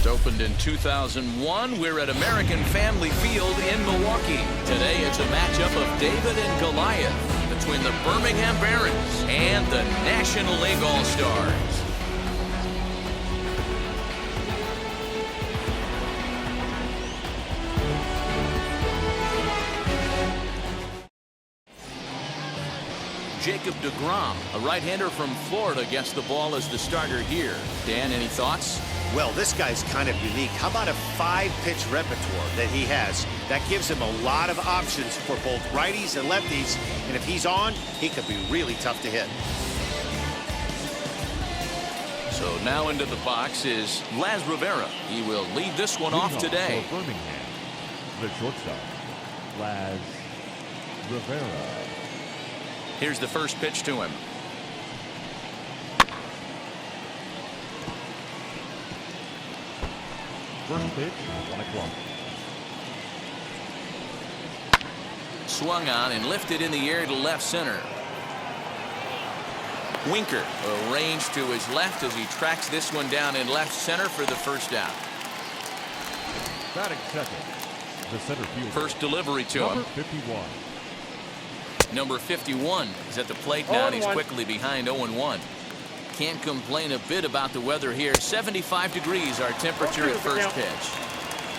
Opened in 2001. We're at American Family Field in Milwaukee. Today it's a matchup of David and Goliath between the Birmingham Barons and the National League All-Stars. Jacob deGrom, a right-hander from Florida, gets the ball as the starter here. Dan, any thoughts? Well, this guy's kind of unique. How about a 5-pitch repertoire that he has? That gives him a lot of options for both righties and lefties. And if he's on, he could be really tough to hit. So now into the box is Laz Rivera. He will lead this one off today. For Birmingham, the shortstop, Laz Rivera. Here's the first pitch to him. First pitch, 1 o'clock. Swung on and lifted in the air to left center. Winker arranged to his left as he tracks this one down in left center for the first out. Batting second, the center fielder. First delivery to him. Number 51. Number 51 is at the plate now, and he's quickly behind 0-1. Can't complain a bit about the weather here. 75 degrees our temperature at first pitch.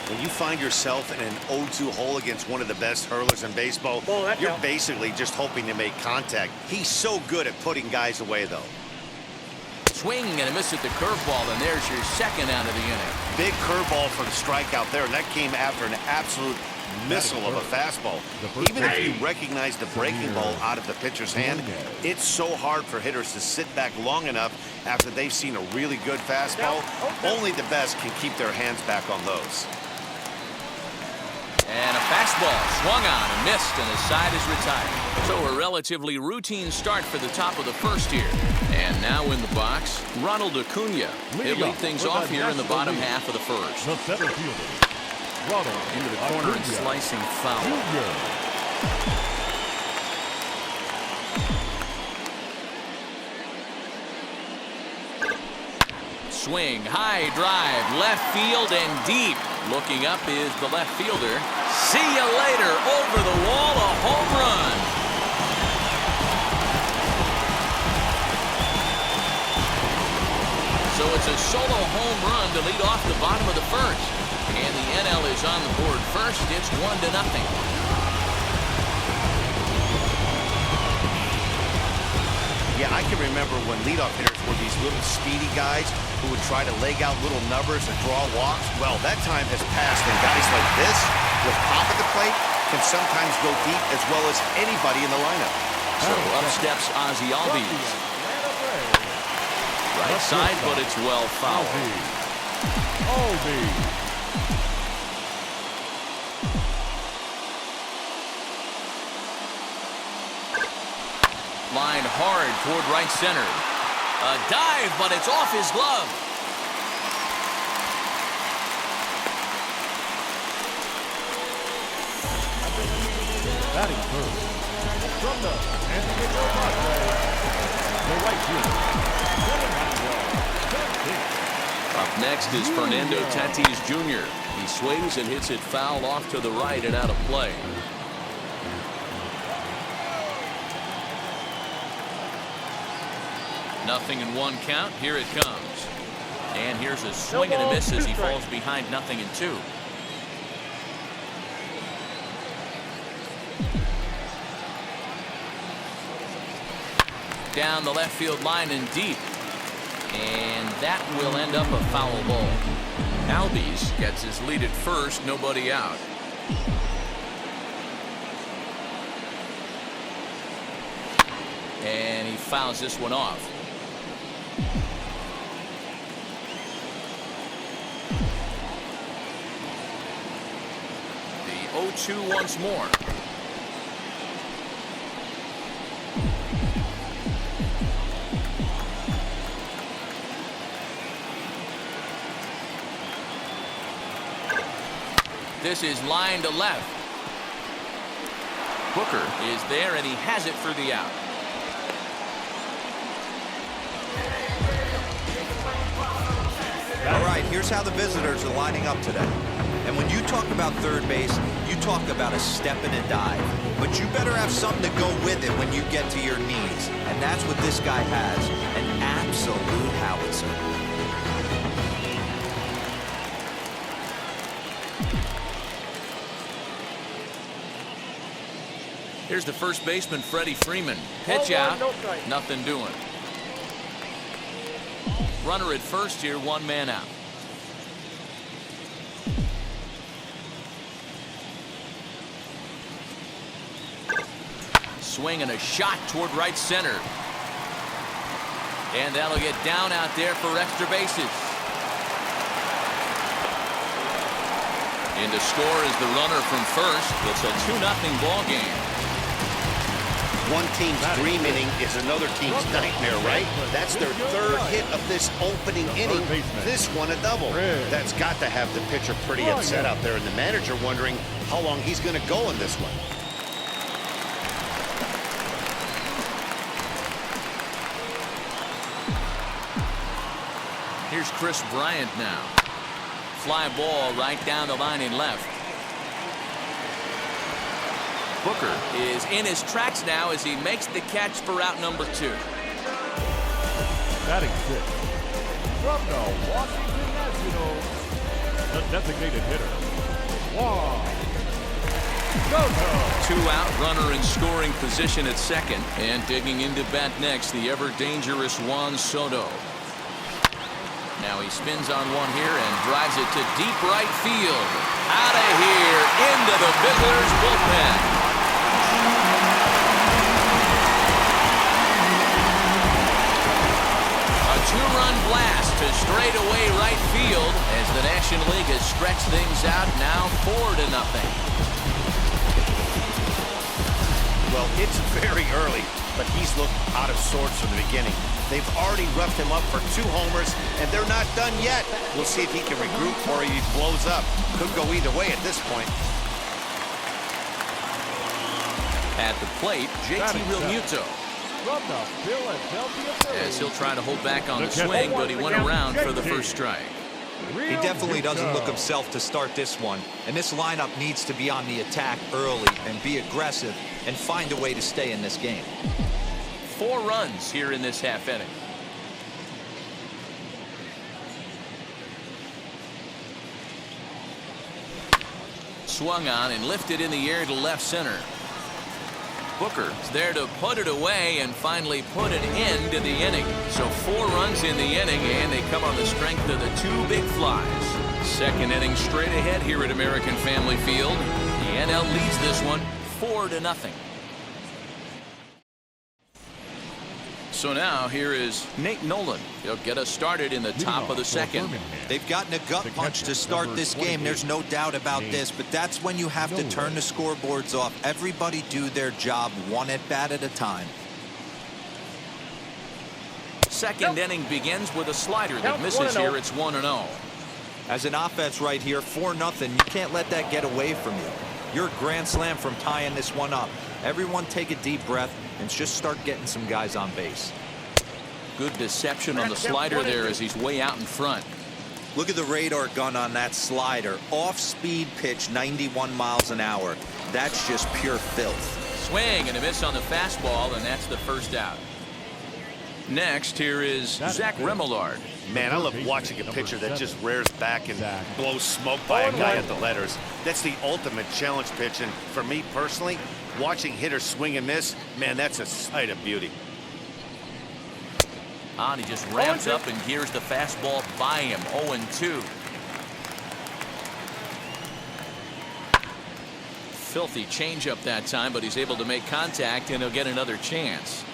When you find yourself in an 0-2 hole against one of the best hurlers in baseball, you're basically just hoping to make contact. He's so good at putting guys away, though. Swing and a miss at the curveball, and there's your second out of the inning. Big curveball for the strikeout there, and that came after an absolute missile of a fastball. Even if you recognize the breaking ball out of the pitcher's hand, it's so hard for hitters to sit back long enough after they've seen a really good fastball. Only the best can keep their hands back on those. And a fastball swung on and missed, and his side is retired. So a relatively routine start for the top of the first here. And now in the box, Ronald Acuna. He'll lead things off here in the bottom half of the first. The center fielder, Ronald into the corner and slicing foul. Swing, high drive, left field and deep. Looking up is the left fielder. See you later. Over the wall, a home run. So it's a solo home run to lead off the bottom of the first. And the NL is on the board first. It's 1-0. Yeah, I can remember when leadoff hitters were these little speedy guys who would try to leg out little numbers and draw walks. Well, that time has passed, and guys like this, with pop at the plate, can sometimes go deep as well as anybody in the lineup. So up steps Ozzie Albies. Right side, but it's well fouled. Albies. Line hard toward right center. A dive, but it's off his glove. Batting first, from the San Diego Padres, the right fielder. Up next is Fernando Tatis Jr. He swings and hits it foul off to the right and out of play. Nothing in 1 count. Here it comes. And here's a swing and a miss as he falls behind 0-2. Down the left field line and deep. And that will end up a foul ball. Albies gets his lead at first. Nobody out. And he fouls this one off. The 0-2 once more. This is line to left. Booker is there, and he has it for the out. All right, right, here's how the visitors are lining up today. And when you talk about third base, you talk about a step and a dive. But you better have something to go with it when you get to your knees. And that's what this guy has, an absolute howitzer. Here's the first baseman, Freddie Freeman. Pitch out, nothing doing. Runner at first here, one man out. Swing and a shot toward right center. And that'll get down out there for extra bases. In to score is the runner from first. It's a 2-0 ball game. One team's dream inning is another team's nightmare, right? That's their third hit of this opening inning. This one a double. That's got to have the pitcher pretty upset out there, and the manager wondering how long he's going to go in this one. Here's Chris Bryant now. Fly ball right down the line in left. Booker is in his tracks now as he makes the catch for out number 2. Batting 6. From the Washington Nationals, the designated hitter, Juan Soto. 2 out, runner in scoring position at second. And digging into bat next, the ever-dangerous Juan Soto. Now he spins on one here and drives it to deep right field. Out of here, into the visitors' bullpen. A 2-run blast to straightaway right field as the National League has stretched things out, now 4-0. Well, it's very early, but he's looked out of sorts from the beginning. They've already roughed him up for 2 homers, and they're not done yet. We'll see if he can regroup or he blows up. Could go either way at this point. At the plate, JT Realmuto. From the Philadelphia Phillies, As he'll try to hold back on the swing, but he went around for the first strike. He definitely doesn't look himself to start this one. And this lineup needs to be on the attack early and be aggressive and find a way to stay in this game. 4 runs here in this half inning. Swung on and lifted in the air to left center. Booker is there to put it away and finally put it into the inning. So 4 runs in the inning, and they come on the strength of the 2 big flies. Second inning straight ahead here at American Family Field. The NL leads this one 4-0. So now here is Nate Nolan. He'll get us started in the top of the second. They've gotten a gut punch to start this game. There's no doubt about this, but that's when you have to turn the scoreboards off. Everybody do their job 1 at bat at a time. Second inning begins with a slider that misses here. It's 1-0. As an offense right here, 4-0, you can't let that get away from you. You're a grand slam from tying this one up. Everyone take a deep breath and just start getting some guys on base. Good deception on the slider there as he's way out in front. Look at the radar gun on that slider. Off-speed pitch, 91 miles an hour. That's just pure filth. Swing and a miss on the fastball, and that's the first out. Next, here is Zach Remillard. Man, I love watching a pitcher that just rears back and blows smoke by a guy at the letters. That's the ultimate challenge pitch, and for me personally, watching hitters swing and miss, man, that's a sight of beauty. He just ramps up and gears the fastball by him. 0-2. Filthy changeup that time, but he's able to make contact, and he'll get another chance.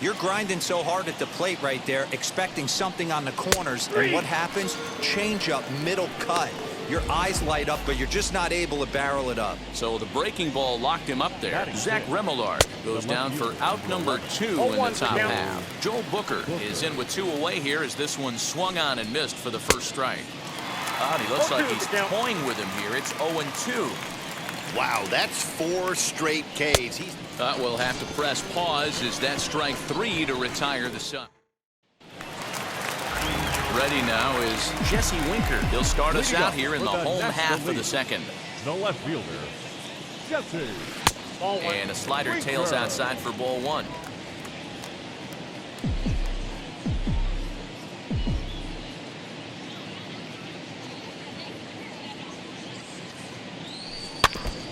You're grinding so hard at the plate right there, expecting something on the corners, and what happens? Change up, middle cut. Your eyes light up, but you're just not able to barrel it up. So the breaking ball locked him up there. Zach Remillard goes down for out number 2 in the top half. Joe Booker is in with 2 away here as this one swung on and missed for the first strike. He looks like he's toying with him here. It's 0-2. Wow, that's 4 straight Ks. We'll have to press pause as that strike 3 to retire the sub. Ready now is Jesse Winker. He'll start us out here in the home half of the second. The left fielder, Jesse. And a slider tails outside for ball one.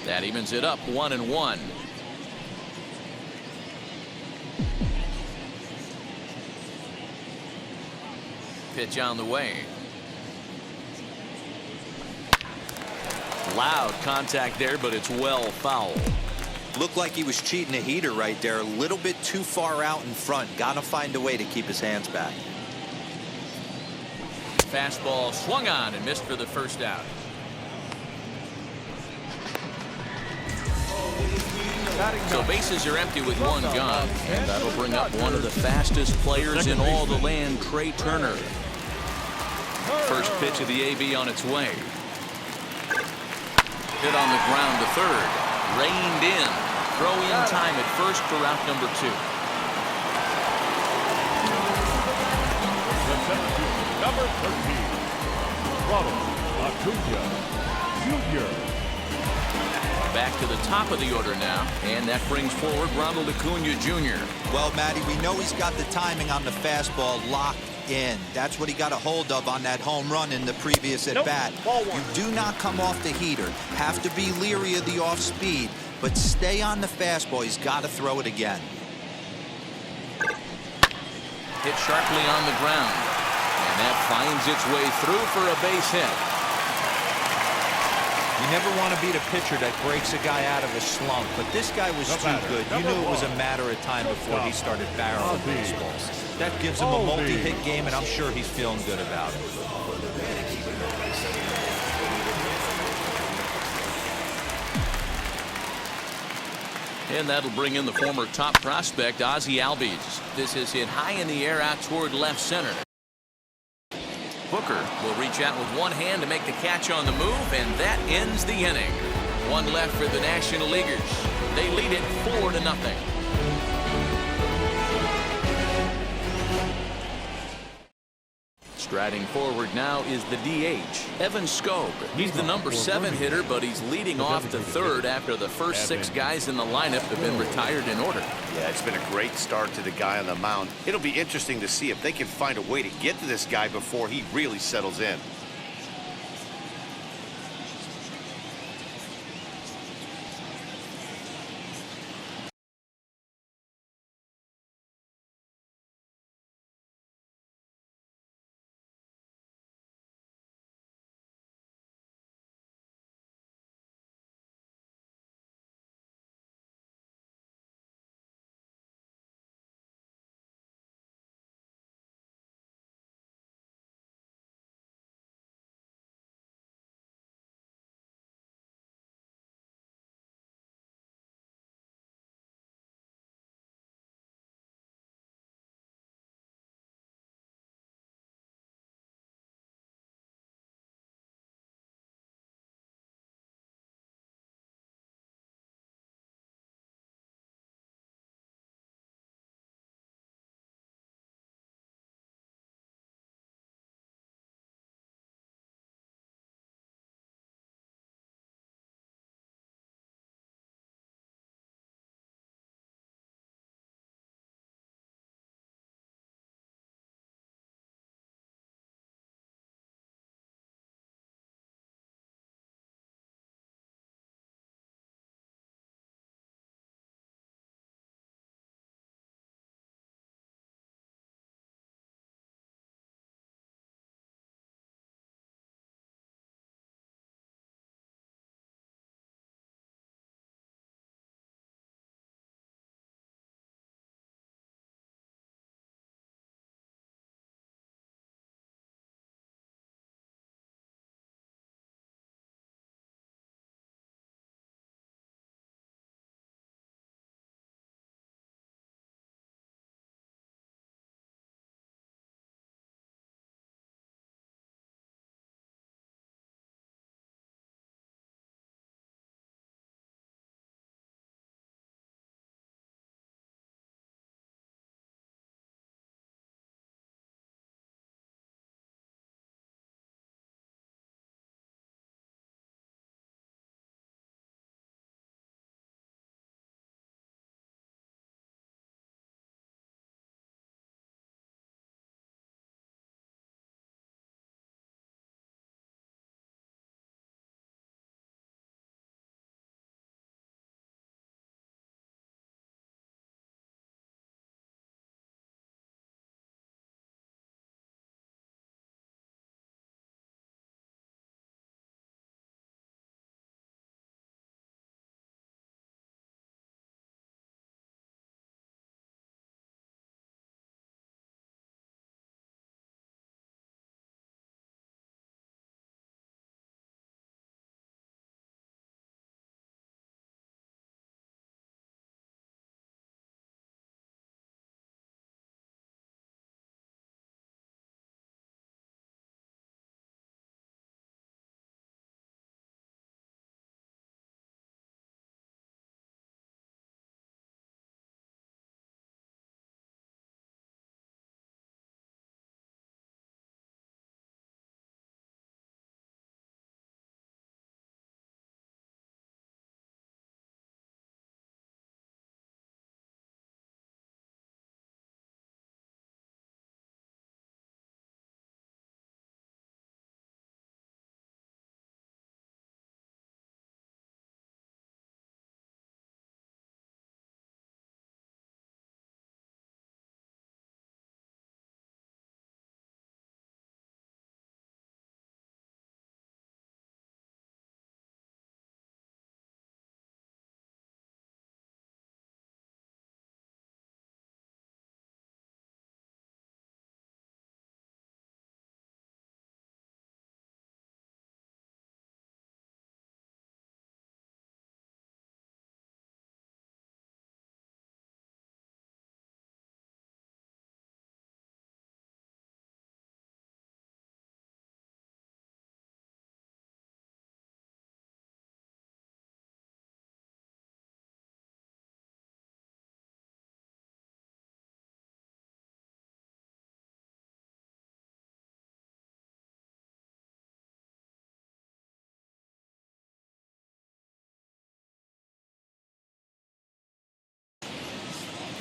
That evens it up 1-1. Pitch on the way. Loud contact there, but it's well foul. Looked like he was cheating a heater right there. A little bit too far out in front. Got to find a way to keep his hands back. Fastball swung on and missed for the first out. So bases are empty with one gone, and that'll bring up one of the fastest players in all the land, Trey Turner. First pitch of the AB on its way. Hit on the ground to third. Reined in. Throw in time at first for out number 2. The center fielder, number 13, Ronald Acuna Jr. Back to the top of the order now, and that brings forward Ronald Acuna Jr. Well, Matty, we know he's got the timing on the fastball locked in. That's what he got a hold of on that home run in the previous at-bat. You do not come off the heater. Have to be leery of the off-speed, but stay on the fastball. He's got to throw it again. Hit sharply on the ground, and that finds its way through for a base hit. You never want to beat a pitcher that breaks a guy out of a slump, but this guy was too good. You knew it was a matter of time before he started barreling baseballs. That gives him a multi-hit game, and I'm sure he's feeling good about it. And that'll bring in the former top prospect, Ozzie Albies. This is hit high in the air out toward left center. Booker will reach out with one hand to make the catch on the move, and that ends the inning. One left for the National Leaguers. They lead it 4-0. Striding forward now is the DH, Evan Skobe. He's the number 7 hitter, but he's leading off to third after the first 6 guys in the lineup have been retired in order. Yeah, it's been a great start to the guy on the mound. It'll be interesting to see if they can find a way to get to this guy before he really settles in.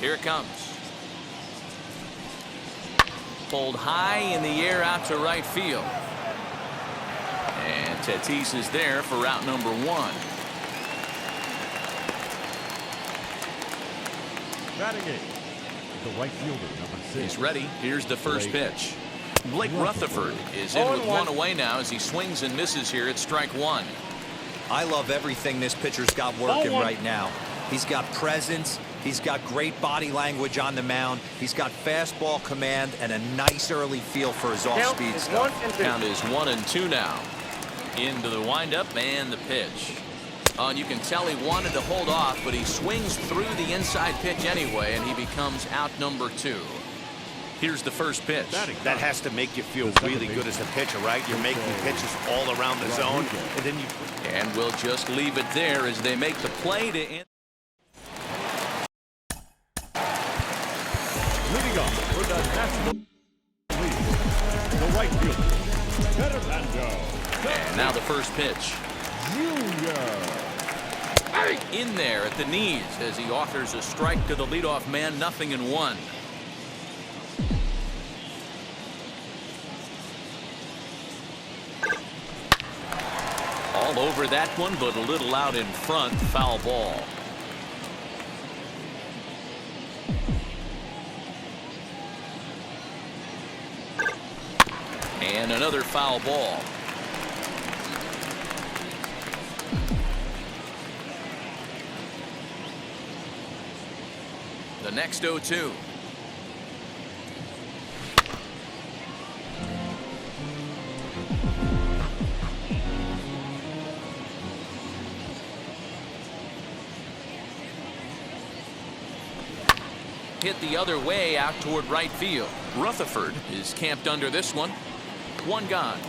Here it comes. Pulled high in the air out to right field. And Tatis is there for route number 1. Batting 8, the right fielder, number 6. He's ready. Here's the first pitch. Blake Rutherford is in with 1 away now as he swings and misses here at strike 1. I love everything this pitcher's got working right now. He's got presence. He's got great body language on the mound. He's got fastball command and a nice early feel for his off-speed stuff. Count is 1-2 now. Into the windup and the pitch. And you can tell he wanted to hold off, but he swings through the inside pitch anyway, and he becomes out number 2. Here's the first pitch. That has to make you feel really good as a pitcher, right? You're making pitches all around the zone, and then you... And we'll just leave it there as they make the play to end. Leading up for the National League, the right fielder, Fernando. And now the first pitch. Junior. In there at the knees as he offers a strike to the leadoff man, 0-1. All over that one, but a little out in front. Foul ball. And another foul ball. The next 0-2. Hit the other way out toward right field. Rutherford is camped under this one. 1 gone.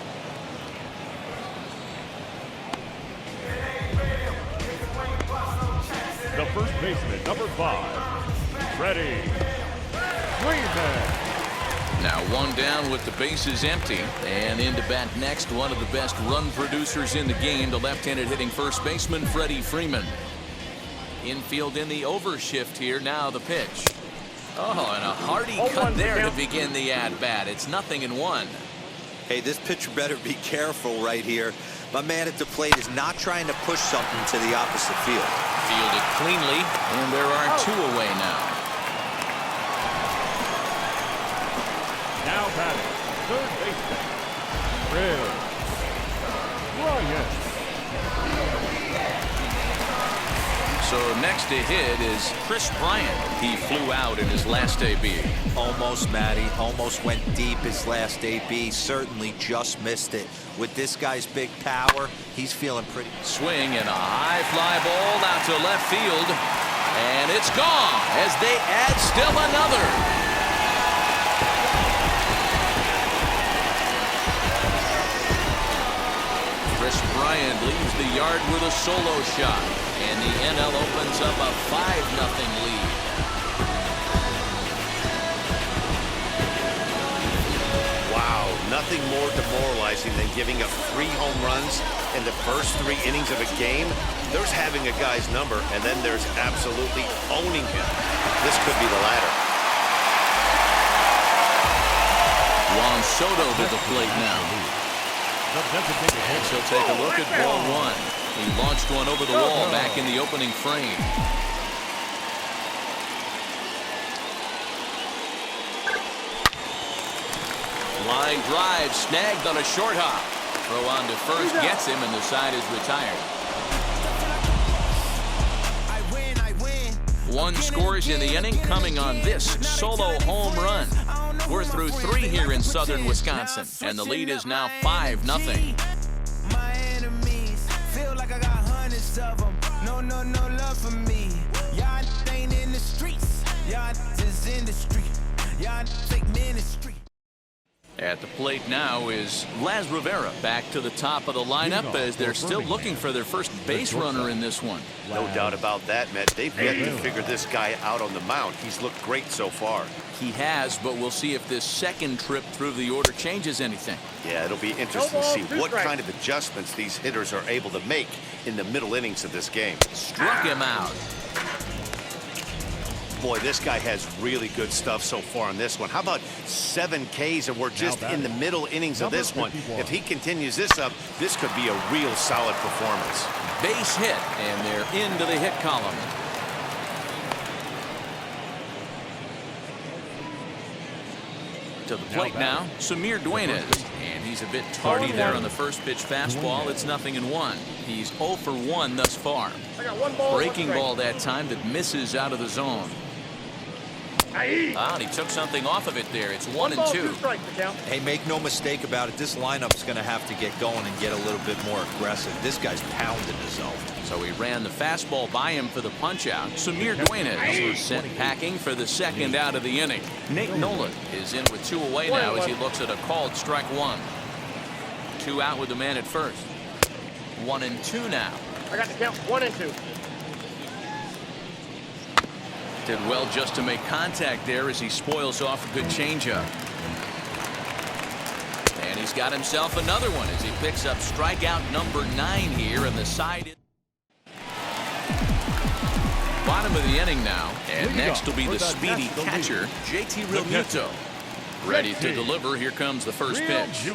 The first baseman, number 5, Freddie Freeman. Now 1 down with the bases empty, and into bat next, one of the best run producers in the game, the left-handed hitting first baseman Freddie Freeman. Infield in the overshift here. Now the pitch. Oh, and a hearty cut there to begin the at-bat. It's 0-1. Hey, this pitcher better be careful right here. My man at the plate is not trying to push something to the opposite field. Fielded cleanly, and there are 2 away now. Now batting, third baseman, Chris Bryant. So next to hit is Chris Bryant. He flew out in his last AB. Almost, Matty. Almost went deep his last AB. Certainly just missed it. With this guy's big power, he's feeling pretty. Swing and a high fly ball out to left field. And it's gone as they add still another. Chris Bryant leaves the yard with a solo shot. And the NL opens up a 5-0 lead. Wow, nothing more demoralizing than giving up 3 home runs in the first 3 innings of a game. There's having a guy's number, and then there's absolutely owning him. This could be the latter. Juan Soto to the plate now. And she'll take a look at ball 1. He launched one over the wall back in the opening frame. Line drive snagged on a short hop. Throw on to first gets him, and the side is retired. 1 scores in the inning, coming on this solo home run. We're through 3 here in southern Wisconsin, and the lead is now 5-0. Like I got hundreds of them. No love for me. Y'all ain't in the streets. Y'all is in the street. Y'all take ministry. At the plate now is Las Rivera back to the top of the lineup as they're still looking for their first base runner in this one. No doubt about that, Matt. They've yet to figure this guy out on the mound. He's looked great so far. He has, but we'll see if this second trip through the order changes anything. Yeah, it'll be interesting to see what kind of adjustments these hitters are able to make in the middle innings of this game. Struck him out. Boy, this guy has really good stuff so far on this one. How about 7 Ks, and we're just in the middle innings of this one. If he continues this up, this could be a real solid performance. Base hit, and they're into the hit column. To the plate now, Samir Duenas. And he's a bit tardy there on the first pitch fastball. It's 0-1. He's 0 for 1 thus far. Breaking ball that time that misses out of the zone. And he took something off of it there. It's 1-2. Hey, make no mistake about it. This lineup's going to have to get going and get a little bit more aggressive. This guy's pounding his zone. So he ran the fastball by him for the punch-out. Samir Duenas was sent packing for the second out of the inning. Nate Nolan is in with 2 away now as he looks at a called strike 1. 2 out with the man at first. 1-2 now. I got the count. 1-2. Did well just to make contact there as he spoils off a good changeup. And he's got himself another one as he picks up strikeout number 9 here, and the side is bottom of the inning now. And next will be the speedy catcher, JT Realmuto. Ready to deliver. Here comes the first pitch.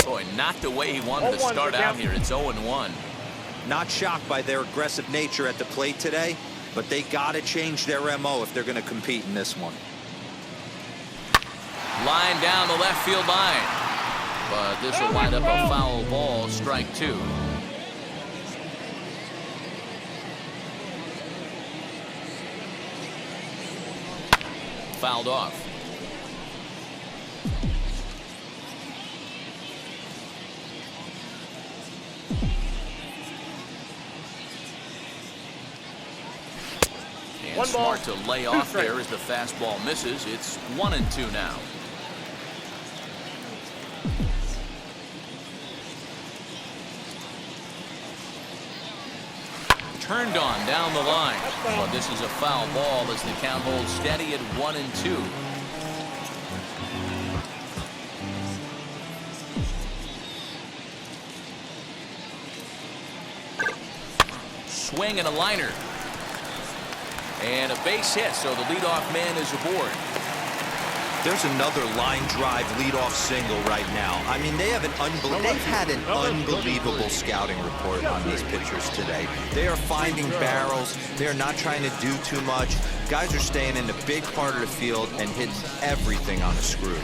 Boy, not the way he wanted to start out here. It's 0-1. Not shocked by their aggressive nature at the plate today, but they got to change their MO if they're going to compete in this one. Line down the left field line. But this will wind up a foul ball, strike 2. Fouled off. And smart to lay off there as the fastball misses. It's 1-2 now. Turned on down the line. Well, this is a foul ball as the count holds steady at 1-2. Swing and a liner. And a base hit, so the leadoff man is aboard. There's another line drive leadoff single right now. I mean, they've had an unbelievable scouting report on these pitchers today. They are finding barrels. They are not trying to do too much. Guys are staying in the big part of the field and hitting everything on the screws.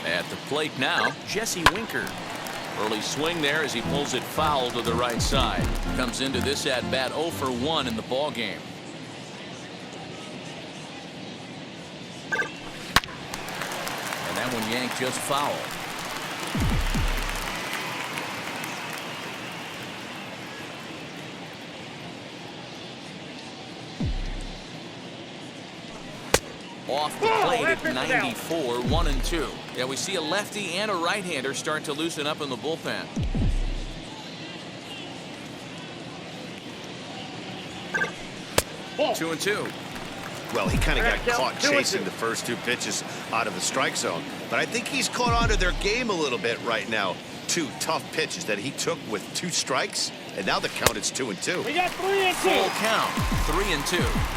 At the plate now, Jesse Winker. Early swing there as he pulls it foul to the right side. Comes into this at bat 0 for 1 in the ball game. And that one yanked just foul. Off the plate at 94, 1-2. Yeah, we see a lefty and a right-hander start to loosen up in the bullpen. Ball. 2-2. Well, he kind of got caught chasing the first 2 pitches out of the strike zone. But I think he's caught on to their game a little bit right now. 2 tough pitches that he took with 2 strikes, and now the count is 2-2. We got 3-2. Full count, 3-2.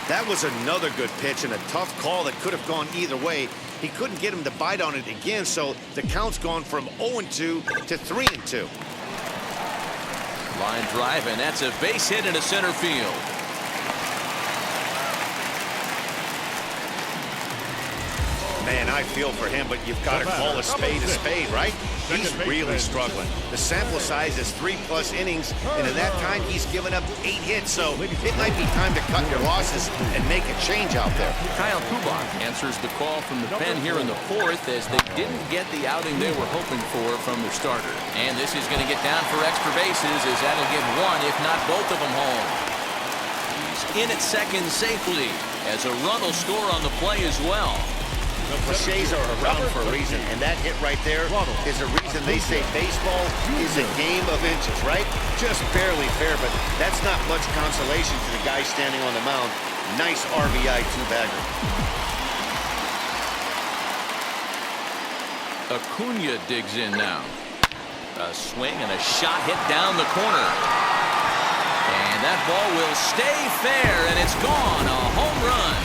That was another good pitch and a tough call that could have gone either way. He couldn't get him to bite on it again, so the count's gone from 0-2 to 3-2. Line drive, and that's a base hit into center field. Man, I feel for him, but you've got to call a spade, right? He's really struggling. The sample size is 3+ innings, and in that time, he's given up 8 hits, so it might be time to cut your losses and make a change out there. Kyle Kubak answers the call from the pen here in the 4th as they didn't get the outing they were hoping for from their starter. And this is going to get down for extra bases as that'll get 1, if not both of them home. He's in at second safely as a run will score on the play as well. Cliches are around for a reason, and that hit right there is a reason they say baseball is a game of inches, right? Just barely fair, but that's not much consolation to the guy standing on the mound. Nice RBI 2-bagger. Acuna digs in now. A swing and a shot hit down the corner. And that ball will stay fair, and it's gone. A home run.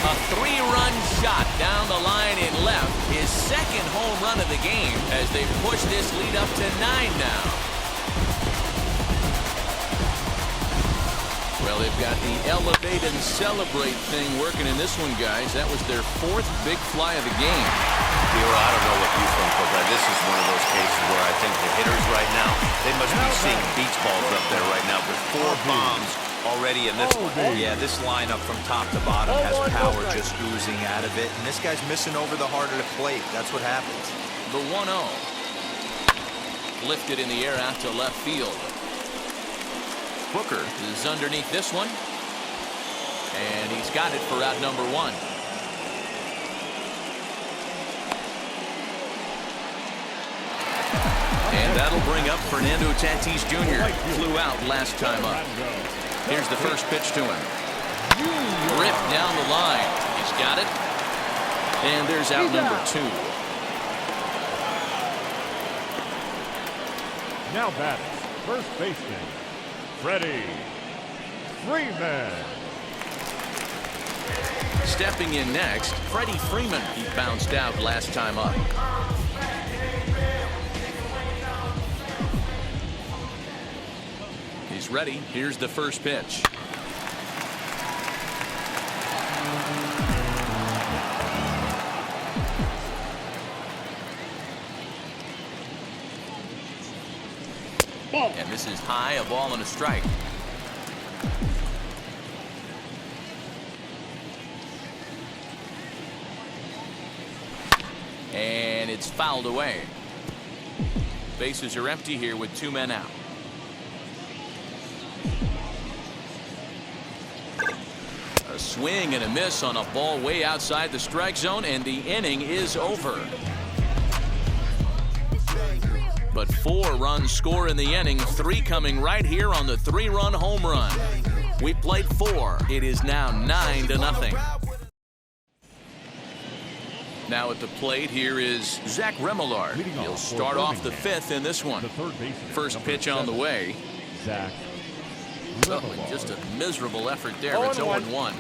A 3-run shot down the line in left. His second home run of the game as they push this lead up to 9 now. Well, they've got the elevate and celebrate thing working in this one, guys. That was their 4th big fly of the game. I don't know what you think, but this is one of those cases where I think the hitters right now, they must be seeing beach balls up there right now with 4 bombs already in this one. Yeah, this lineup from top to bottom has power just oozing out of it, and this guy's missing over the heart of the plate. That's what happens. The 1-0. Lifted in the air out to left field. Booker is underneath this one, and he's got it for out number 1. And that'll bring up Fernando Tatis Jr. Flew out last time up. Here's the first pitch to him. Ripped down the line. He's got it. And there's out number 2. Now batting, first baseman, Freddie Freeman. Stepping in next, Freddie Freeman. He bounced out last time up. He's ready. Here's the first pitch. And this is high, a ball and a strike. And it's fouled away. Bases are empty here with 2 men out. A swing and a miss on a ball way outside the strike zone, and the inning is over. But 4 runs score in the inning, 3 coming right here on the 3-run home run. We played 4. It is now 9-0. Now at the plate, here is Zach Remillard. He'll start off the 5th in this one. First pitch on the way. Zach. Just a miserable effort there. It's 0-1.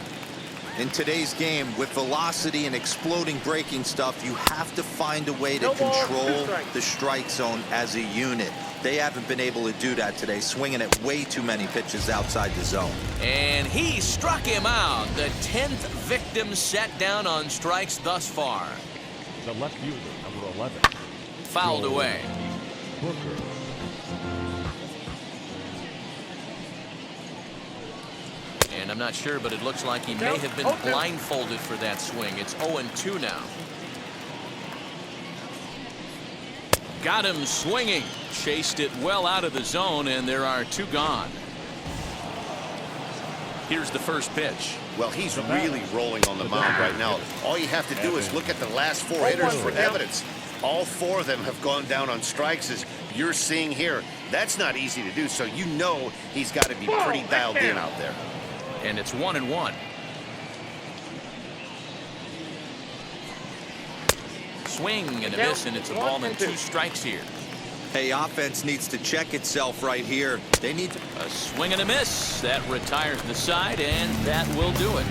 In today's game, with velocity and exploding breaking stuff, you have to find a way to control the strike zone as a unit. They haven't been able to do that today, swinging at way too many pitches outside the zone. And he struck him out. The 10th victim set down on strikes thus far. The left fielder, number 11. Fouled away. Booker. And I'm not sure, but it looks like he may have been blindfolded for that swing. It's 0-2 now. Got him swinging. Chased it well out of the zone, and there are 2 gone. Here's the first pitch. Well, he's really rolling on the mound right now. All you have to do is look at the last 4 hitters for evidence. All 4 of them have gone down on strikes, as you're seeing here. That's not easy to do, so you know he's got to be pretty dialed in out there. And it's 1-1. Swing and a miss, and it's a ball and 2 strikes here. Hey, offense needs to check itself right here. They need to... A swing and a miss. That retires the side, and that will do it.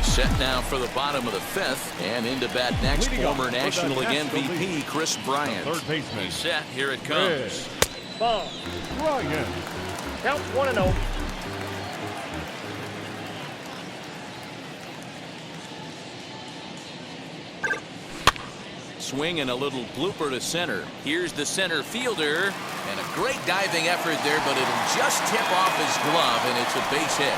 Set now for the bottom of the 5th, and into bat next, former National League MVP Chris Bryant. Third baseman. He's set. Here it comes. Ball. Bryant. Count 1-0. Swing and a little blooper to center. Here's the center fielder, and a great diving effort there, but it'll just tip off his glove, and it's a base hit.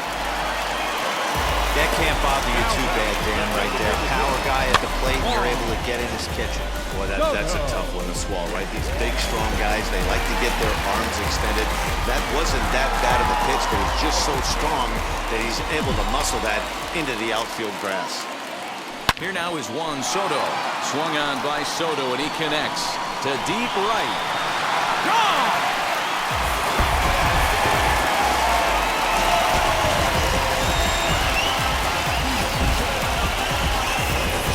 That can't bother you too bad, Dan, right there. Power guy at the plate, and you're able to get in his kitchen. Boy, that's a tough one to swallow, right? These big, strong guys, they like to get their arms extended. That wasn't that bad of a pitch, but it's just so strong that he's able to muscle that into the outfield grass. Here now is Juan Soto. Swung on by Soto, and he connects to deep right. Gone!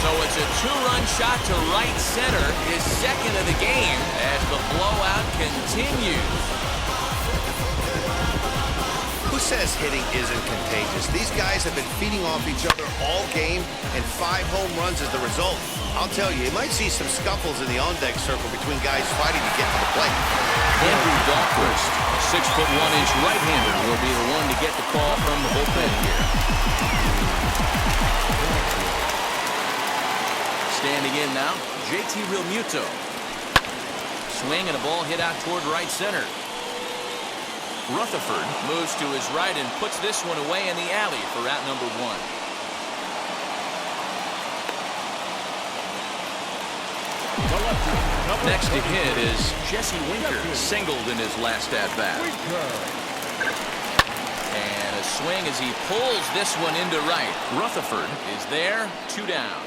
So it's a two-run shot to right center, his second of the game, as the blowout continues. Who says hitting isn't contagious? These guys have been feeding off each other all game, and 5 home runs is the result. I'll tell you, you might see some scuffles in the on-deck circle between guys fighting to get to the plate. Andrew Dahlquist, a 6'1" right-hander, will be the one to get the call from the bullpen here. Standing in now, JT Realmuto. Swing and a ball hit out toward right center. Rutherford moves to his right and puts this one away in the alley for out number 1. Next to hit is Jesse Winker, singled in his last at-bat. And a swing as he pulls this one into right. Rutherford is there, 2 down.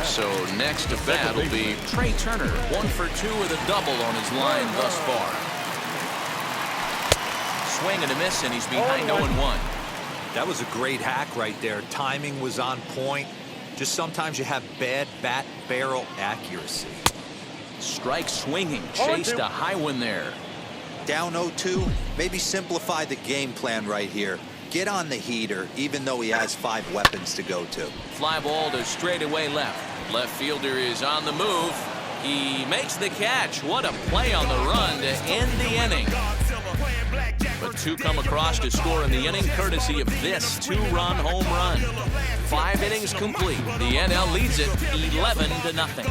So next to bat will be Trey Turner, 1 for 2 with a double on his line thus far. Swing and a miss, and he's behind 0-1. That was a great hack right there. Timing was on point. Just sometimes you have bad bat barrel accuracy. Strike swinging, chased a high one there. Down 0-2, maybe simplify the game plan right here. Get on the heater, even though he has 5 weapons to go to. Fly ball to straightaway left. Left fielder is on the move. He makes the catch. What a play on the run to end the inning. But 2 come across to score in the inning, courtesy of this 2-run home run. 5 innings complete. The NL leads it 11-0.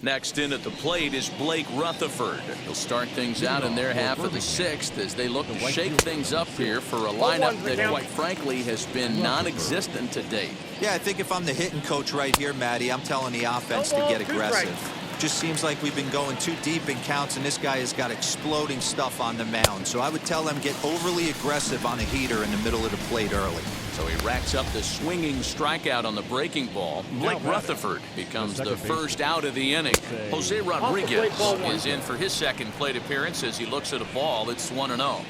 Next in at the plate is Blake Rutherford. He'll start things out in their half of the 6th as they look to shake things up here for a lineup that, quite frankly, has been non-existent to date. Yeah, I think if I'm the hitting coach right here, Matty, I'm telling the offense to get aggressive. Just seems like we've been going too deep in counts, and this guy has got exploding stuff on the mound. So I would tell them get overly aggressive on a heater in the middle of the plate early. So he racks up the swinging strikeout on the breaking ball. Blake Rutherford becomes the first out of the inning. Jose Rodriguez is in for his second plate appearance as he looks at a ball that's 1-0.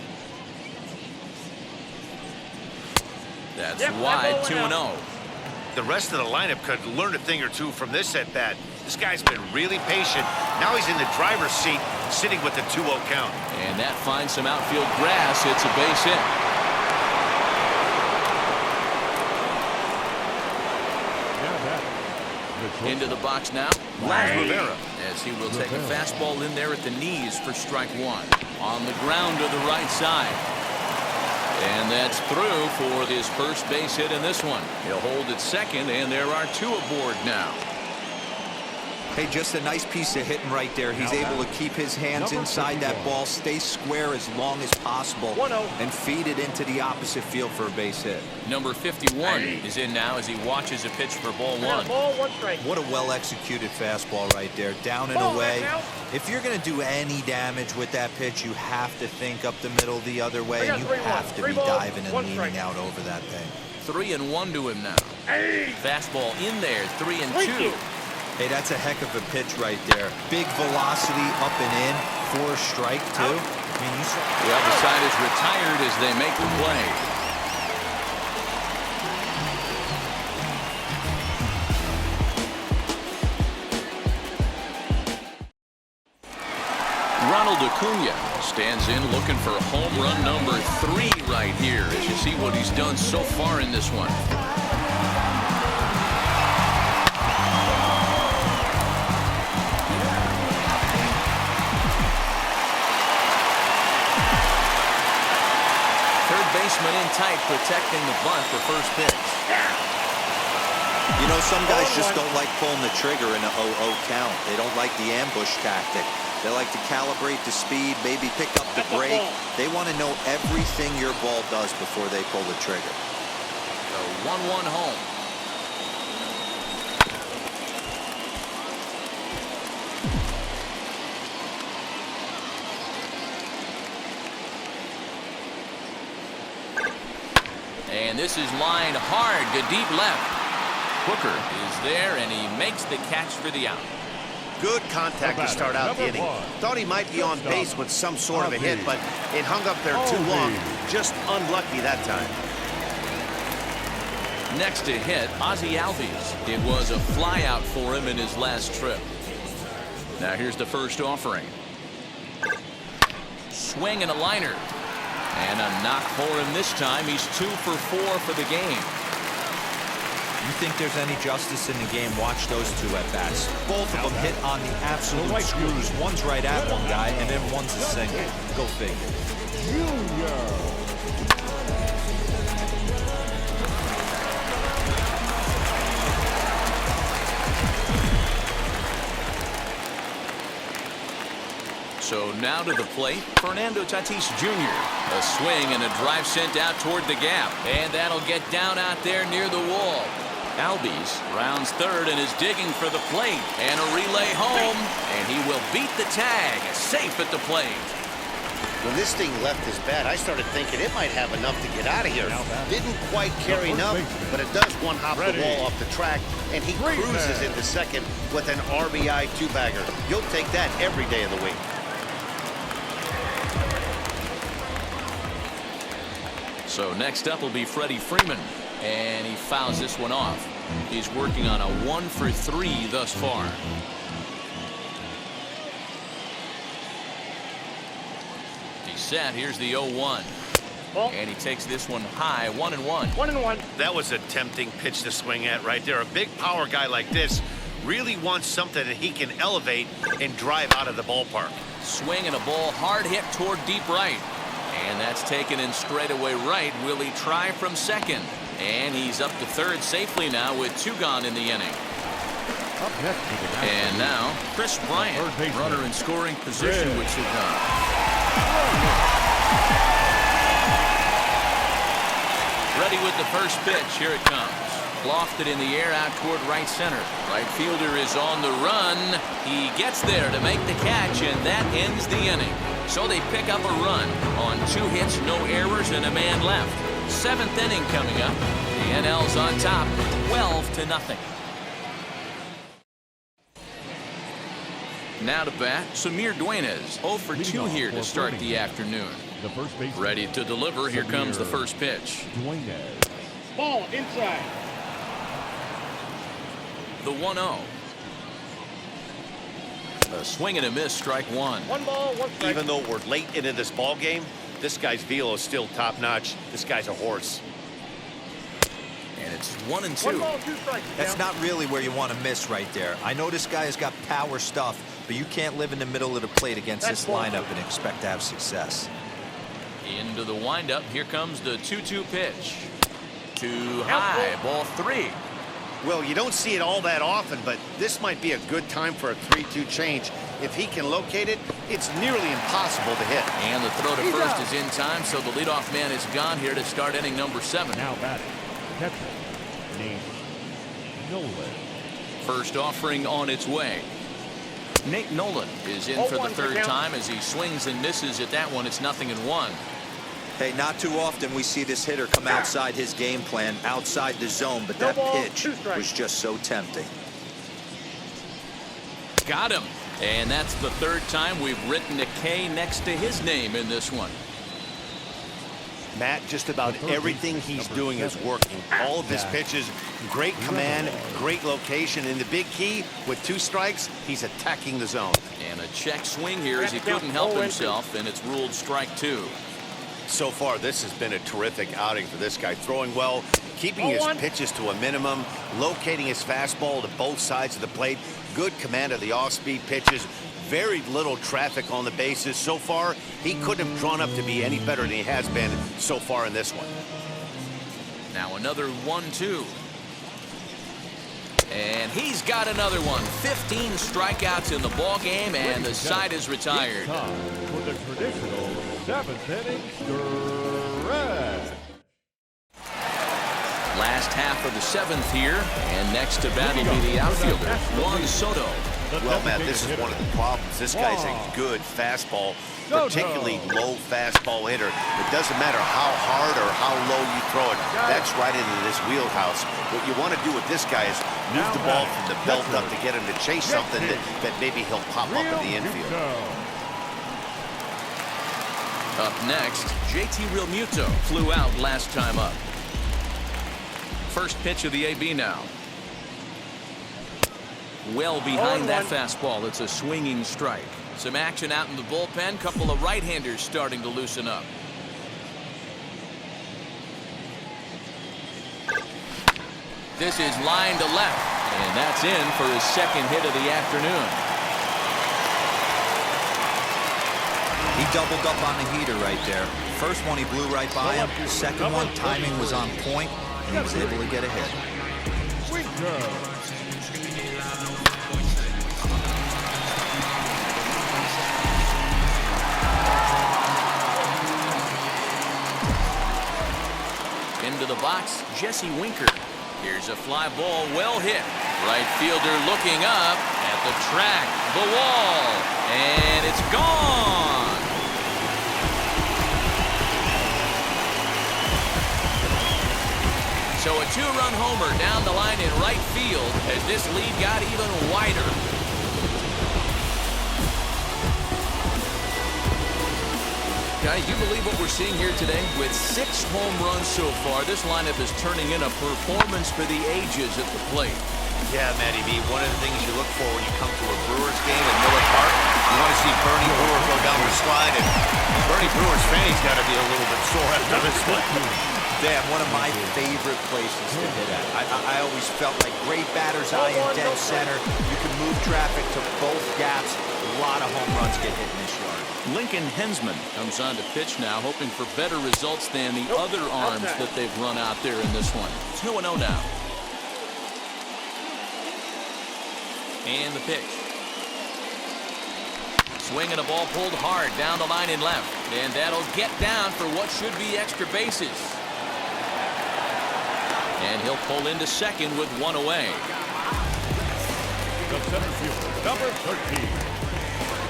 That's wide, 2-0. The rest of the lineup could learn a thing or two from this at bat. This guy's been really patient. Now he's in the driver's seat, sitting with the 2-0 count. And that finds some outfield grass. It's a base hit. Into the box now, Vlad Rivera, as he will take a fastball in there at the knees for strike 1. On the ground to the right side. And that's through for his first base hit in this one. He'll hold at second, and there are 2 aboard now. Hey, just a nice piece of hitting right there. He's able to keep his hands inside that ball, stay square as long as possible, and feed it into the opposite field for a base hit. Number 51 is in now as he watches a pitch for ball 1. What a well-executed fastball right there, down and away. If you're going to do any damage with that pitch, you have to think up the middle the other way, and you have to be diving and leaning out over that thing. 3-1 to him now. Fastball in there, 3-2. Hey, that's a heck of a pitch right there. Big velocity up and in for a strike, too. I mean, the other side is retired as they make the play. Ronald Acuna stands in looking for home run number 3 right here as you see what he's done so far in this one. Baseman in tight, protecting the bunt for first pitch. You know, some guys just don't like pulling the trigger in a 0-0 count. They don't like the ambush tactic. They like to calibrate the speed, maybe pick up the brake. They want to know everything your ball does before they pull the trigger. So 1-1 home. And this is lined hard to deep left. Hooker is there, and he makes the catch for the out. Good contact to start out the inning. Thought he might be on base with some sort of a hit, but it hung up there too long. Just unlucky that time. Next to hit, Ozzie Albies. It was a flyout for him in his last trip. Now here's the first offering. Swing and a liner. And a knock for him this time. He's 2 for 4 for the game. You think there's any justice in the game? Watch those two at bats. Both of them hit on the absolute screws. One's right at one guy, and then one's a single. Go figure. Junior. So now to the plate, Fernando Tatis Jr. A swing and a drive sent out toward the gap. And that'll get down out there near the wall. Albies rounds third and is digging for the plate. And a relay home. And he will beat the tag. Safe at the plate. When this thing left his bat, I started thinking it might have enough to get out of here. Didn't quite carry enough, but it does one hop the ball off the track, and he cruises into second with an RBI two-bagger. You'll take that every day of the week. So next up will be Freddie Freeman, and he fouls this one off. He's working on a 1 for 3 thus far. He's set. Here's the 0-1. And he takes this one high, 1-1. 1-1. That was a tempting pitch to swing at right there. A big power guy like this really wants something that he can elevate and drive out of the ballpark. Swing and a ball hard hit toward deep right. And that's taken in straightaway right. Will he try from second? And he's up to third safely now with 2 gone in the inning. And now, Chris Bryant, runner in scoring position with 2 gone. Ready with the first pitch. Here it comes. Lofted in the air out toward right center. Right fielder is on the run. He gets there to make the catch, and that ends the inning. So they pick up a run on 2 hits, no errors, and a man left. 7th inning coming up. The NL's on top, 12-0. Now to bat, Samir Dueñas, 0 for 2 here to start the afternoon. Ready to deliver. Here comes the first pitch. Ball inside. The 1-0. A swing and a miss, strike 1. 1 ball, 1 strike. Even though we're late into this ball game, this guy's velo is still top-notch. This guy's a horse. And it's 1-2. 1 ball, 2 strikes. That's not really where you want to miss right there. I know this guy has got power stuff, but you can't live in the middle of the plate against this lineup and expect to have success. Into the windup. Here comes the 2-2 pitch. Too high. Ball 3. Well, you don't see it all that often, but this might be a good time for a 3-2 change. If he can locate it, it's nearly impossible to hit. And the throw to first is in time, so the leadoff man is gone here to start inning number 7. Now batting, catcher, Nate Nolan. First offering on its way. Nate Nolan is in for the 3rd time as he swings and misses at that one. It's 0-1. Hey, not too often we see this hitter come outside his game plan, outside the zone, but that pitch was just so tempting. Got him. And that's the 3rd time we've written a K next to his name in this one. Matt, just about everything he's doing is working. All of his pitches, great command, great location. And the big key, with 2 strikes, he's attacking the zone. And a check swing here as he couldn't help himself, and it's ruled strike 2. So far, this has been a terrific outing for this guy. Throwing well, keeping his pitches to a minimum, locating his fastball to both sides of the plate, good command of the off-speed pitches, very little traffic on the bases. So far, he couldn't have drawn up to be any better than he has been so far in this one. Now another 1-2. And he's got another one. 15 strikeouts in the ball game, and the side is retired. Time for the traditional 7th inning stretch. Last half of the 7th here, and next to bat will be the outfielder, Juan Soto. Well, Matt, this is one of the problems. This guy's a good fastball, particularly low fastball hitter. It doesn't matter how hard or how low you throw it. That's right into this wheelhouse. What you want to do with this guy is move the ball from the belt up to get him to chase something that maybe he'll pop up in the infield. Up next, JT Realmuto flew out last time up. First pitch of the AB now. Well behind that fastball. It's a swinging strike. Some action out in the bullpen. Couple of right-handers starting to loosen up. This is line to left, and that's in for his second hit of the afternoon. He doubled up on the heater right there. First one, he blew right by him. Second one, timing was on point, and he was able to get a hit. Into the box, Jesse Winker. Here's a fly ball, well hit. Right fielder looking up at the track, the wall, and it's gone. So a two-run homer down the line in right field as this lead got even wider. Guys, you believe what we're seeing here today? With 6 home runs so far, this lineup is turning in a performance for the ages at the plate. Yeah, Matty B, one of the things you look for when you come to a Brewers game in Miller Park, you want to see Bernie Brewer go down the slide, and Bernie Brewer's fanny's got to be a little bit sore after this one. Dan, one of my favorite places to hit at. I always felt like great batter's eye in dead center. You can move traffic to both gaps. A lot of home runs get hit in this yard. Lincoln Hensman comes on to pitch now, hoping for better results than the other arms that they've run out there in this one. 2-0 now. And the pitch. Swinging a ball pulled hard down the line in left. And that'll get down for what should be extra bases. And he'll pull into second with 1 away. The center fielder, number 13,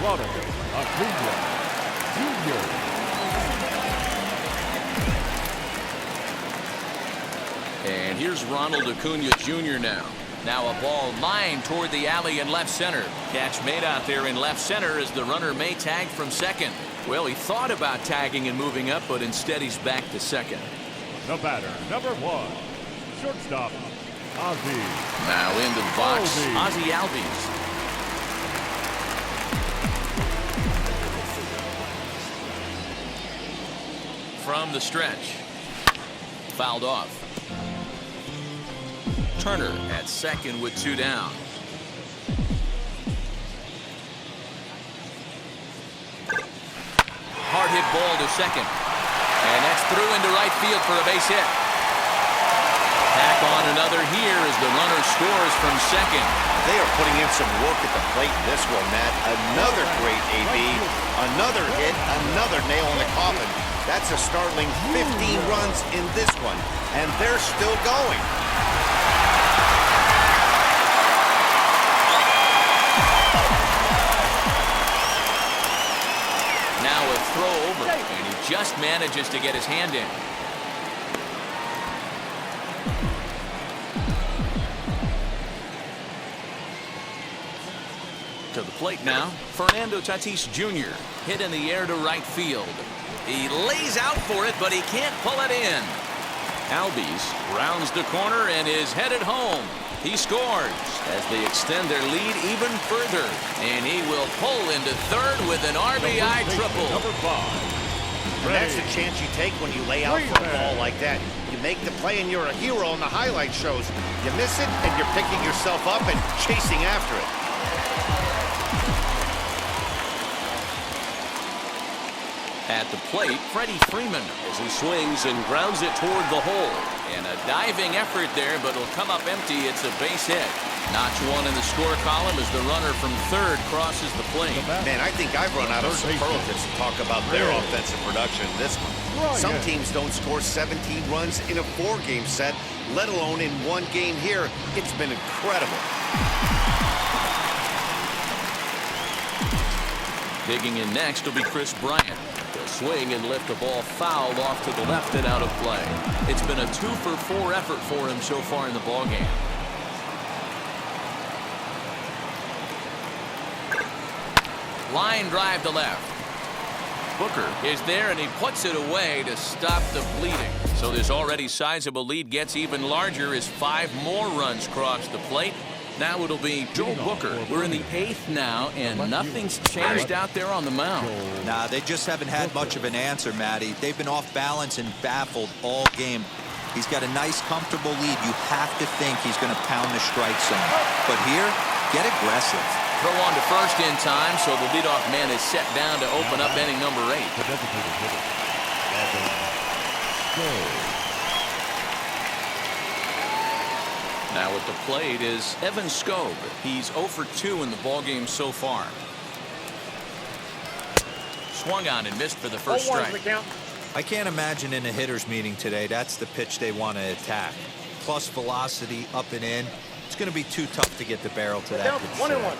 Ronald Acuna Jr. And here's Ronald Acuna Jr. now. Now a ball lined toward the alley in left center. Catch made out there in left center as the runner may tag from second. Well, he thought about tagging and moving up, but instead he's back to second. The batter, number 1, shortstop, Ozzy. Now into the box, Ozzy Albies. From the stretch. Fouled off. Turner at second with 2 down. Hard hit ball to second. And that's through into right field for a base hit. Tack on another here as the runner scores from second. They are putting in some work at the plate in this one, Matt. Another great AB, another hit, another nail in the coffin. That's a startling 15 runs in this one, and they're still going. Now a throw over, and he just manages to get his hand in. To the plate now, Fernando Tatis Jr. hit in the air to right field. He lays out for it, but he can't pull it in. Albies rounds the corner and is headed home. He scores as they extend their lead even further. And he will pull into third with an RBI triple. Number 5. And that's the chance you take when you lay out for a ball like that. You make the play and you're a hero in the highlight shows. You miss it and you're picking yourself up and chasing after it. At the plate, Freddie Freeman as he swings and grounds it toward the hole. And a diving effort there, but it'll come up empty. It's a base hit. Notch one in the score column as the runner from third crosses the plate. Man, I think I've run out of superlatives to talk about their offensive production in this one. Some teams don't score 17 runs in a 4-game set, let alone in one game here. It's been incredible. Digging in next will be Chris Bryant. He'll swing and lift the ball fouled off to the left and out of play. It's been a 2-for-4 effort for him so far in the ballgame. Line drive to left. Booker is there, and he puts it away to stop the bleeding. So this already sizable lead gets even larger as 5 more runs cross the plate. Now it'll be Joe Booker. We're in the 8th now, and nothing's changed out there on the mound. Nah, they just haven't had much of an answer, Matty. They've been off balance and baffled all game. He's got a nice, comfortable lead. You have to think he's going to pound the strike zone. But here, get aggressive. Throw on to first in time, so the leadoff man is set down to open up inning number 8. Now at the plate is Evan Scobe. He's 0 for 2 in the ballgame so far. Swung on and missed for the first strike. I can't imagine in a hitter's meeting today that's the pitch they want to attack. Plus velocity up and in. It's going to be too tough to get the barrel to that. 1-1.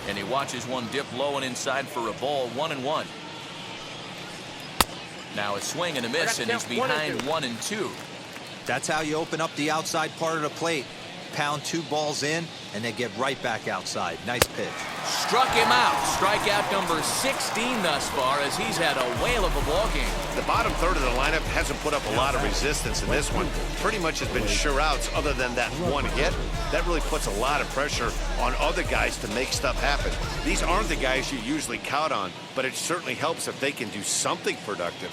And he watches one dip low and inside for a ball. 1-1. Now a swing and a miss, and he's behind 1-2. That's how you open up the outside part of the plate. Pound 2 balls in, and they get right back outside. Nice pitch. Struck him out. Strikeout number 16 thus far, as he's had a whale of a ball game. The bottom third of the lineup hasn't put up a lot of resistance in this one. Pretty much has been sure outs other than that one hit. That really puts a lot of pressure on other guys to make stuff happen. These aren't the guys you usually count on, but it certainly helps if they can do something productive.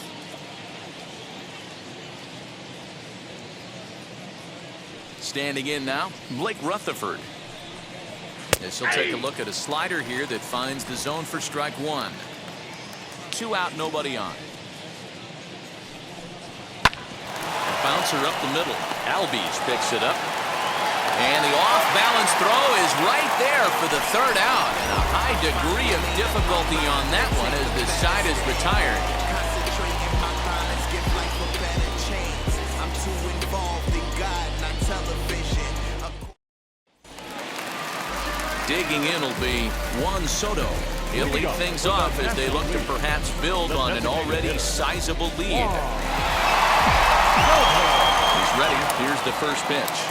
Standing in now, Blake Rutherford. This will take a look at a slider here that finds the zone for strike 1. 2 out, nobody on. A bouncer up the middle. Albies picks it up. And the off-balance throw is right there for the 3rd out. And a high degree of difficulty on that one as the side is retired. Digging in will be Juan Soto. He'll lead things off as they look to perhaps build on an already sizable lead. He's ready. Here's the first pitch.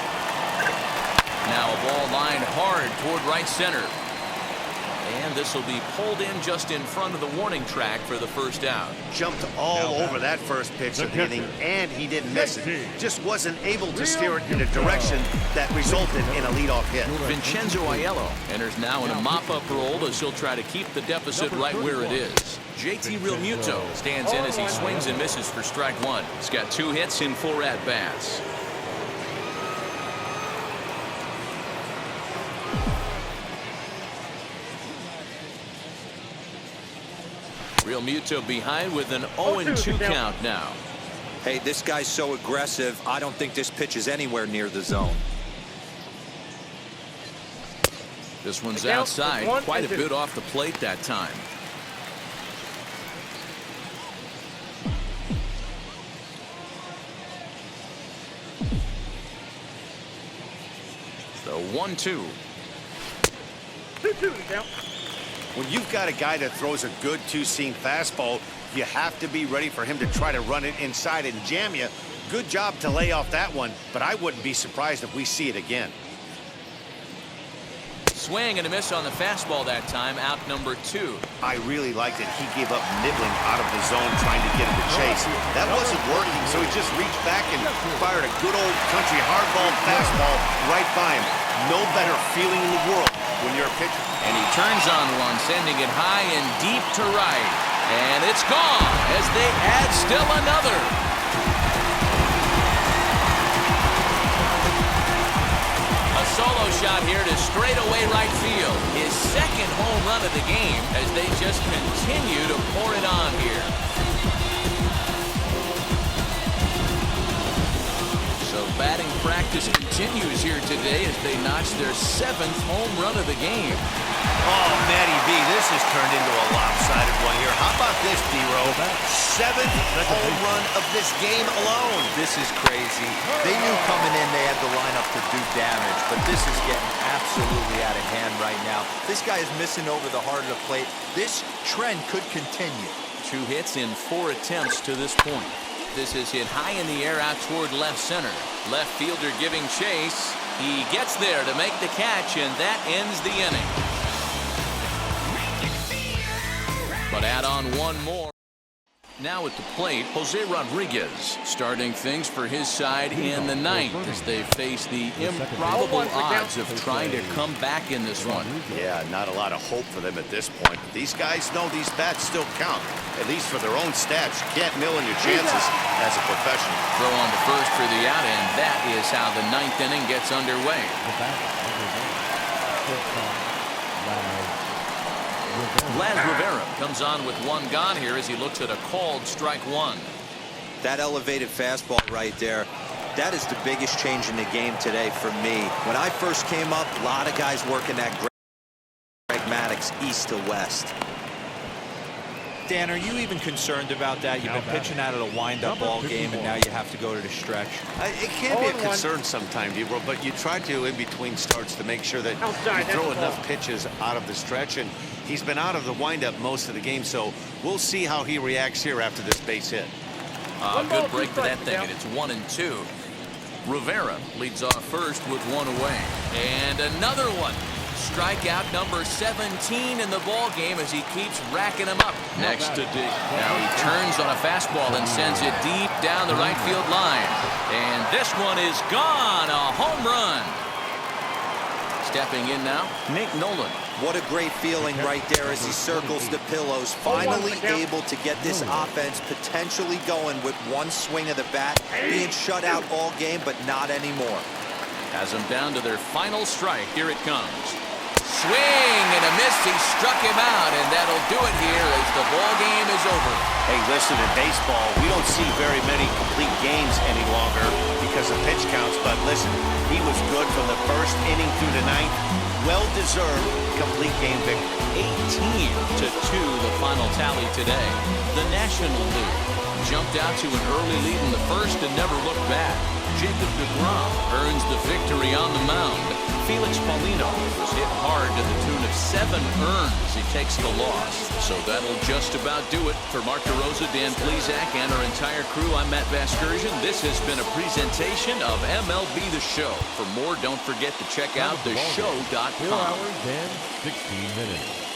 Now a ball lined hard toward right center. And this will be pulled in just in front of the warning track for the first out. Jumped all over that first pitch of the inning, and he didn't miss it. Just wasn't able to steer it in a direction that resulted in a leadoff hit. Vincenzo Aiello enters now in a mop-up role as he'll try to keep the deficit right where it is. JT Realmuto stands in as he swings and misses for strike 1. He's got 2 hits in 4 at-bats. Realmuto behind with an 0-2 count now. Hey, this guy's so aggressive, I don't think this pitch is anywhere near the zone. This one's outside, quite a bit off the plate that time. So 1-2. 2-2 count. When you've got a guy that throws a good 2-seam fastball, you have to be ready for him to try to run it inside and jam you. Good job to lay off that one, but I wouldn't be surprised if we see it again. Swing and a miss on the fastball that time, out number 2. I really liked it. He gave up nibbling out of the zone trying to get him to chase. That wasn't working, so he just reached back and fired a good old country hardball fastball right by him. No better feeling in the world when you're a pitcher. And he turns on one, sending it high and deep to right. And it's gone as they add still another. A solo shot here to straightaway right field. His 2nd home run of the game as they just continue to pour it on here. So batting practice continues here today as they notch their 7th home run of the game. Oh, Matty B, this has turned into a lopsided one here. How about this, D-Row? 7th home run of this game alone. This is crazy. They knew coming in they had the lineup to do damage, but this is getting absolutely out of hand right now. This guy is missing over the heart of the plate. This trend could continue. 2 hits in 4 attempts to this point. This is hit high in the air out toward left center. Left fielder giving chase. He gets there to make the catch, and that ends the inning. But add on one more. Now at the plate, Jose Rodriguez starting things for his side in the 9th as they face the improbable odds of trying to come back in this one. Yeah, not a lot of hope for them at this point. But these guys know these bats still count, at least for their own stats. You can't mill in your chances as a professional. Throw on to first for the out, and that is how the 9th inning gets underway. Vlad Rivera comes on with 1 gone here as he looks at a called strike 1. That elevated fastball right there, that is the biggest change in the game today for me. When I first came up, a lot of guys working that pragmatics east to west. Dan, are you even concerned about that? You've been pitching out of the wind-up ball game, and now you have to go to the stretch. It can be a concern sometimes, D-Bro, but you try to, in between starts, to make sure that you throw enough pitches out of the stretch. And he's been out of the windup most of the game, so we'll see how he reacts here after this base hit. Good break to that thing, and it's 1-2. Rivera leads off first with 1 away. And another one. Strikeout number 17 in the ball game as he keeps racking them up. Next to dig. Now he turns on a fastball and sends it deep down the right field line. And this one is gone. A home run. Stepping in now, Nick Nolan. What a great feeling right there as he circles the pillows. Finally able to get this offense potentially going with 1 swing of the bat. Being shut out all game, but not anymore. Has them down to their final strike. Here it comes. Swing and a miss. He struck him out, and that'll do it here as the ball game is over. Hey, listen, in baseball, we don't see very many complete games any longer because of pitch counts. But listen, he was good from the 1st inning through the 9th. Well-deserved complete game victory. 18-2 the final tally today. The National League jumped out to an early lead in the 1st and never looked back. Jacob deGrom earns the victory on the mound. Felix Paulino was hit hard to the tune of 7 earns. He takes the loss. So that'll just about do it. For Mark DeRosa, Dan Plesac, and our entire crew, I'm Matt Vasgersian. This has been a presentation of MLB The Show. For more, don't forget to check out theshow.com. 4 hours and 16 minutes.